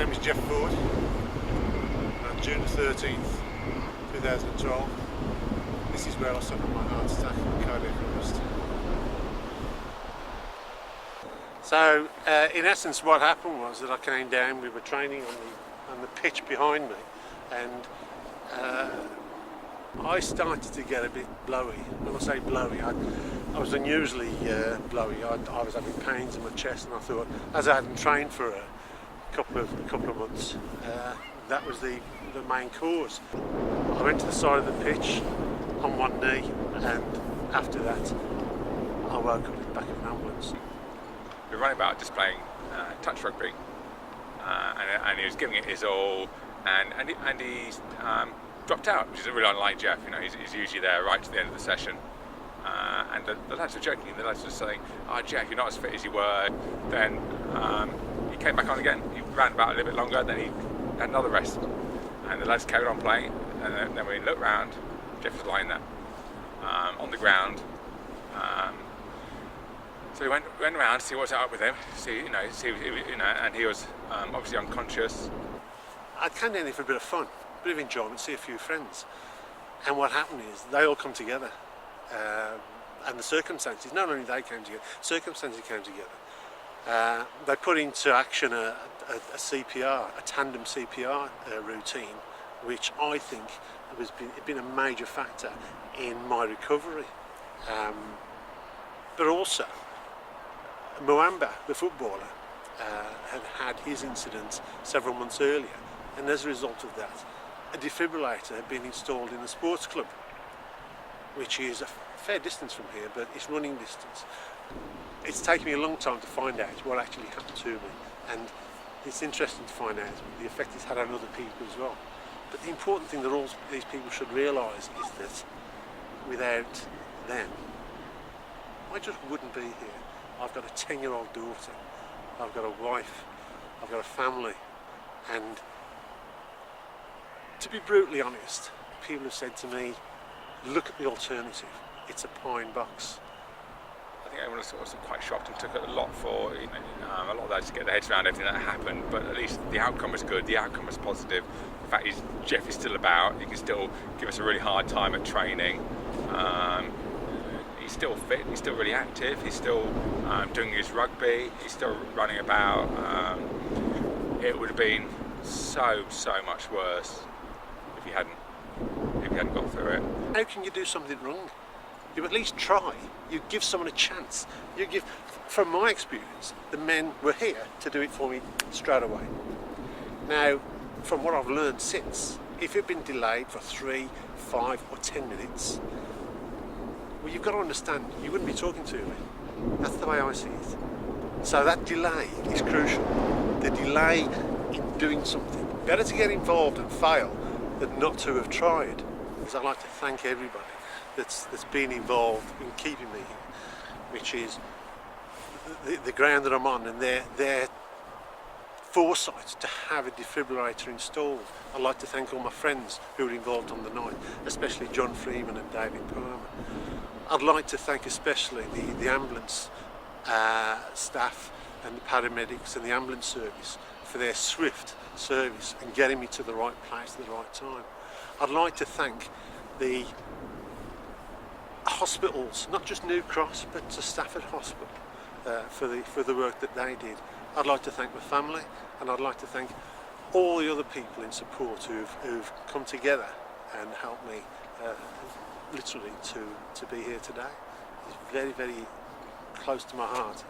name is Jeff Ford. On June the 13th, 2012, this is where I suffered my heart attack and cardiac arrest. So, in essence, what happened was that I came down. We were training on the pitch behind me, and I started to get a bit blowy. When I say blowy, I was unusually blowy. I was having pains in my chest, and I thought, as I hadn't trained for a couple of months, that was the main cause. I went to the side of the pitch on one knee, and after that, I woke up in the back of an ambulance. We were running about just playing touch rugby, and he was giving it his all, and he's dropped out, which is really unlike Jeff. You know, he's usually there right to the end of the session. And the lads were joking. The lads were saying, "Oh, Jeff, you're not as fit as you were." Then he came back on again. He ran about a little bit longer. Then he had another rest, and the lads carried on playing. And then when we looked round, Jeff was lying there on the ground. So we went around to see what's up with him. And he was obviously unconscious. I came down here for a bit of fun, a bit of enjoyment, see a few friends. And what happened is they all come together. And the circumstances, not only they came together, circumstances came together. They put into action a CPR, a tandem CPR routine, which I think has been a major factor in my recovery. But also, Mwamba, the footballer, had his incident several months earlier, and as a result of that, a defibrillator had been installed in the sports club, which is a fair distance from here, but it's running distance. It's taken me a long time to find out what actually happened to me, and it's interesting to find out the effect it's had on other people as well. But the important thing that all these people should realise is that without them, I just wouldn't be here. I've got a 10-year-old daughter, I've got a wife, I've got a family, and to be brutally honest, people have said to me, look at the alternative, it's a pine box. I think everyone was quite shocked and took it a lot for, a lot of those to get their heads around everything that happened, but at least the outcome was good, the outcome was positive. The fact is, Jeff is still about, he can still give us a really hard time at training. He's still fit, he's still really active, he's still doing his rugby, he's still running about. It would have been so much worse if he hadn't got through it. How can you do something wrong? You at least try. You give someone a chance. From my experience, the men were here to do it for me straight away. Now, from what I've learned since, if it'd been delayed for 3, 5 or 10 minutes, well, you've got to understand, you wouldn't be talking to me. That's the way I see it. So that delay is crucial. The delay in doing something. Better to get involved and fail than not to have tried. Because I'd like to thank everybody that's been involved in keeping me here, which is the ground that I'm on, and their foresight to have a defibrillator installed. I'd like to thank all my friends who were involved on the night, especially John Freeman and David Palmer. I'd like to thank especially the ambulance staff and the paramedics and the ambulance service for their swift service and getting me to the right place at the right time. I'd like to thank the hospitals, not just New Cross, but to Stafford Hospital for the work that they did. I'd like to thank my family, and I'd like to thank all the other people in support who've come together and helped me literally to be here today. It's very close to my heart.